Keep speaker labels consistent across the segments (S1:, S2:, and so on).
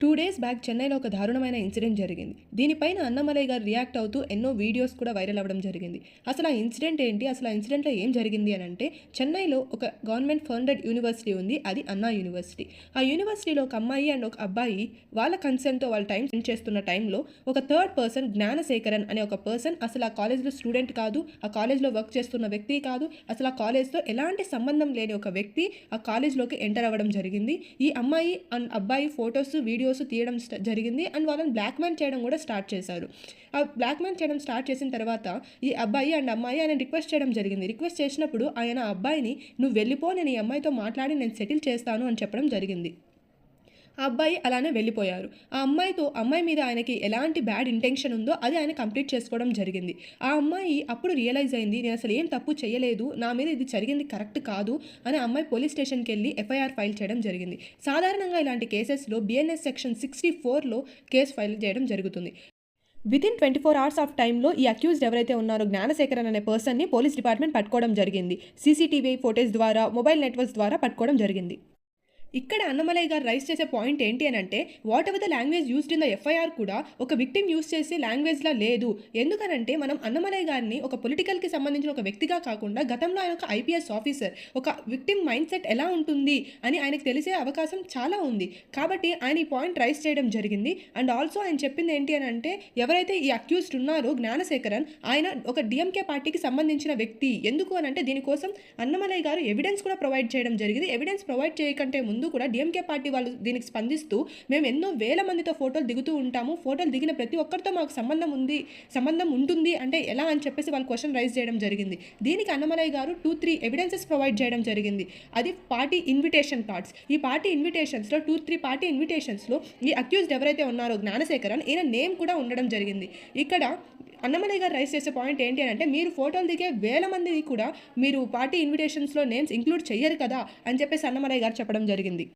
S1: 2 days back చెన్నైలో ఒక దారుణమైన ఇన్సిడెంట్ జరిగింది. దీనిపైన అన్నమలై గారు రియాక్ట్ అవుతూ ఎన్నో వీడియోస్ కూడా వైరల్ అవ్వడం జరిగింది. అసలు ఆ ఇన్సిడెంట్ ఏంటి? అసలు ఆ ఇన్సిడెంట్‌లో ఏం జరిగింది అనంటే, చెన్నైలో ఒక గవర్నమెంట్ ఫండెడ్ యూనివర్సిటీ ఉంది. అది అన్నా యూనివర్సిటీ. ఆ యూనివర్సిటీలో ఒక అమ్మాయి అండ్ ఒక అబ్బాయి వాళ్ళ కన్సెంట్‌తో వాళ్ళు టైమ్ స్పెండ్ చేస్తున్న టైంలో ఒక థర్డ్ పర్సన్ జ్ఞానశేఖరన్ అనే ఒక పర్సన్ అసలు ఆ కాలేజ్‌లో స్టూడెంట్ కాదు. ఆ కాలేజ్‌లో వర్క్ చేస్తున్న వ్యక్తి కాదు. అసలు ఆ కాలేజ్‌తో ఎలాంటి సంబంధం లేని ఒక వ్యక్తి ఆ కాలేజ్‌లోకి ఎంటర్ అవ్వడం జరిగింది. ఈ అమ్మాయి అండ్ అబ్బాయి ఫోటోస్, వీడియోస్ తీయడం జరిగింది. అండ్ వాళ్ళని బ్లాక్‌మెయిల్ చేయడం కూడా స్టార్ట్ చేశారు. ఆ బ్లాక్‌మెయిల్ చేయడం స్టార్ట్ చేసిన తర్వాత ఈ అబ్బాయి అండ్ అమ్మాయి ఆయనని రిక్వెస్ట్ చేయడం జరిగింది. రిక్వెస్ట్ చేసినప్పుడు ఆయన ఆ అబ్బాయిని "నువ్వు వెళ్ళిపో, నేను ఈ అమ్మాయితో మాట్లాడి నేను సెటిల్ చేస్తాను" అని చెప్పడం జరిగింది. ఆ అబ్బాయి అలానే వెళ్ళిపోయారు. అమ్మాయి మీద ఆయనకి ఎలాంటి బ్యాడ్ ఇంటెన్షన్ ఉందో అది ఆయన కంప్లీట్ చేసుకోవడం జరిగింది. ఆ అమ్మాయి అప్పుడు రియలైజ్ అయింది. నేనసలు ఏం తప్పు చేయలేదు. నా మీద ఇది జరిగింది కరెక్ట్ కాదు అని ఆ అమ్మాయి పోలీస్ స్టేషన్‌కెళ్ళి ఎఫ్ఐఆర్ ఫైల్ చేయడం జరిగింది. సాధారణంగా ఇలాంటి కేసెస్‌లో బిఎన్ఎస్ సెక్షన్ 64లో కేస్ ఫైల్ చేయడం జరుగుతుంది. వితిన్ 24 అవర్స్ ఆఫ్ టైమ్‌లో ఈ అక్యూజ్డ్ ఎవరైతే ఉన్నారో జ్ఞానశేఖరన్ అనే పర్సన్‌ని పోలీస్ డిపార్ట్‌మెంట్ పట్టుకోవడం జరిగింది. సీసీటీవీ ఫుటేజ్ ద్వారా, మొబైల్ నెట్వర్క్స్ ద్వారా పట్టుకోవడం జరిగింది. ఇక్కడ అన్నమలై గారు రైజ్ చేసే పాయింట్ ఏంటి అనంటే, what ever the language used in the FIR కూడా ఒక విక్టిమ్ యూజ్ చేసే లాంగ్వేజ్‌లా లేదు. ఎందుకనంటే మనం అన్నమలై గారిని ఒక పొలిటికల్‌కి సంబంధించిన ఒక వ్యక్తిగా కాకుండా గతంలో ఆయన ఒక ఐపీఎస్ ఆఫీసర్. ఒక విక్టిమ్ మైండ్ సెట్ ఎలా ఉంటుంది అని ఆయనకు తెలిసే అవకాశం చాలా ఉంది. కాబట్టి ఆయన ఈ పాయింట్ రైజ్ చేయడం జరిగింది. అండ్ ఆల్సో ఆయన చెప్పింది ఏంటి అనంటే, ఎవరైతే ఈ అక్యూజ్డ్ ఉన్నారో జ్ఞానశేఖరన్ ఆయన ఒక డీఎంకే పార్టీకి సంబంధించిన వ్యక్తి. ఎందుకు అనంటే దీనికోసం అన్నమలై గారు ఎవిడెన్స్ కూడా ప్రొవైడ్ చేయడం జరిగింది. ఎవిడెన్స్ ప్రొవైడ్ చేయకంటే ముందు కూడా డీఎంకే పార్టీ వాళ్ళు దీనికి స్పందిస్తూ మేము ఎన్నో వేల మందితో ఫోటోలు దిగుతూ ఉంటాము. ఫోటోలు దిగిన ప్రతి ఒక్కరితో మాకు సంబంధం ఉంటుంది అంటే ఎలా అని చెప్పేసి వాళ్ళు క్వశ్చన్ రైజ్ చేయడం జరిగింది. దీనికి అన్నమలై గారు 2, 3 ఎవిడెన్సెస్ ప్రొవైడ్ చేయడం జరిగింది. అది పార్టీ ఇన్విటేషన్ కార్డ్స్. ఈ పార్టీ ఇన్విటేషన్స్‌లో 2, 3 పార్టీ ఇన్విటేషన్స్‌లో ఈ అక్యూజ్డ్ ఎవరైతే ఉన్నారో జ్ఞానశేఖరన్ ఈయన నేమ్ కూడా ఉండడం జరిగింది. ఇక్కడ అన్నమలై గారు రైజ్ చేసే పాయింట్ ఏంటి అనంటే, మీరు ఫోటోలు దిగే వేల మందిని కూడా మీరు పార్టీ ఇన్విటేషన్స్‌లో నేమ్స్ ఇంక్లూడ్ చెయ్యరు కదా అని చెప్పేసి అన్నమలై గారు చెప్పడం జరిగింది.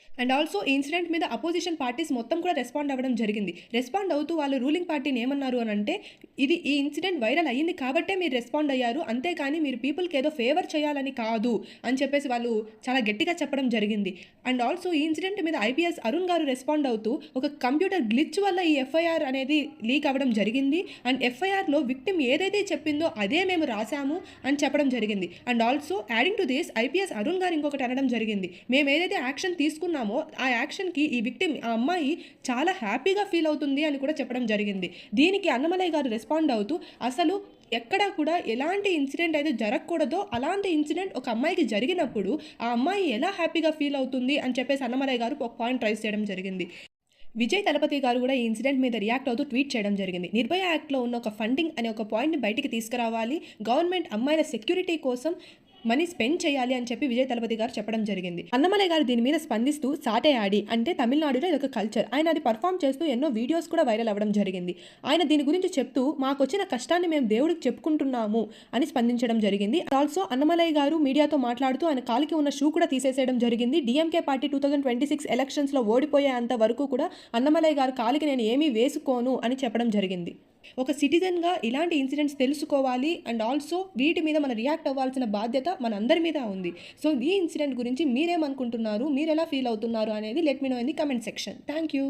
S1: అండ్ ఆల్సో ఈ ఇన్సిడెంట్ మీద అపోజిషన్ పార్టీస్ మొత్తం కూడా రెస్పాండ్ అవ్వడం జరిగింది. రెస్పాండ్ అవుతూ వాళ్ళు రూలింగ్ పార్టీని ఏమన్నారు అనంటే, ఈ ఇన్సిడెంట్ వైరల్ అయ్యింది కాబట్టే మీరు రెస్పాండ్ అయ్యారు. అంతేకాని మీరు పీపుల్‌కి ఏదో ఫేవర్ చేయాలని కాదు అని చెప్పేసి వాళ్ళు చాలా గట్టిగా చెప్పడం జరిగింది. అండ్ ఆల్సో ఈ ఇన్సిడెంట్ మీద ఐపీఎస్ అరుణ్ గారు రెస్పాండ్ అవుతూ ఒక కంప్యూటర్ గ్లిచ్ వల్ల ఈ ఎఫ్ఐఆర్ అనేది లీక్ అవ్వడం జరిగింది. అండ్ ఎఫ్ఐఆర్‌లో విక్టిమ్ ఏదైతే చెప్పిందో అదే మేము రాసాము అని చెప్పడం జరిగింది. And also adding to this IPS Arun గారు ఇంకొకటి అనడం జరిగింది. మేము ఏదైతే యాక్షన్ తీసుకున్నామో ఆ యాక్షన్‌కి ఈ విక్టిమ్ ఆ అమ్మాయి చాలా హ్యాపీగా ఫీల్ అవుతుంది అని కూడా చెప్పడం జరిగింది. దీనికి అన్నమలై గారు రెస్పాండ్ అవుతూ అసలు ఎక్కడా కూడా ఎలాంటి ఇన్సిడెంట్ అయితే జరగకూడదో అలాంటి ఇన్సిడెంట్ ఒక అమ్మాయికి జరిగినప్పుడు ఆ అమ్మాయి ఎలా హ్యాపీగా ఫీల్ అవుతుంది అని చెప్పేసి అన్నమలై గారు ఒక పాయింట్ రైజ్ చేయడం జరిగింది. విజయ్ తలపతి గారు కూడా ఈ ఇన్సిడెంట్ మీద రియాక్ట్ అవుతూ ట్వీట్ చేయడం జరిగింది. నిర్భయ యాక్ట్‌లో ఉన్న ఒక ఫండింగ్ అనే ఒక పాయింట్‌ని బయటికి తీసుకురావాలి. గవర్నమెంట్ అమ్మాయిల సెక్యూరిటీ కోసం మనీ స్పెండ్ చేయాలి అని చెప్పి విజయ్ తలపతి గారు చెప్పడం జరిగింది. అన్నమలై గారు దీని మీద స్పందిస్తూ సాటే ఆడి అంటే తమిళనాడులో ఇదొక కల్చర్. ఆయన అది పర్ఫార్మ్ చేస్తూ ఎన్నో వీడియోస్ కూడా వైరల్ అవ్వడం జరిగింది. ఆయన దీని గురించి చెప్తూ మాకొచ్చిన కష్టాన్ని మేము దేవుడికి చెప్పుకుంటున్నాము అని స్పందించడం జరిగింది. ఆల్సో అన్నమలై గారు మీడియాతో మాట్లాడుతూ ఆయన కాలికి ఉన్న షూ కూడా తీసేసేయడం జరిగింది. డీఎంకే పార్టీ 2026 ఎలక్షన్స్‌లో ఓడిపోయేంత వరకు కూడా అన్నమలై గారు కాలికి నేను ఏమీ వేసుకోను అని చెప్పడం జరిగింది. ఒక సిటిజన్‌గా ఇలాంటి ఇన్సిడెంట్స్ తెలుసుకోవాలి. అండ్ ఆల్సో వీటి మీద మనం రియాక్ట్ అవ్వాల్సిన బాధ్యత మనందరి మీద ఉంది. సో ఈ ఇన్సిడెంట్ గురించి మీరేమనుకుంటున్నారు? మీరెలా ఫీల్ అవుతున్నారు అనేది let me know in the comment section. Thank you.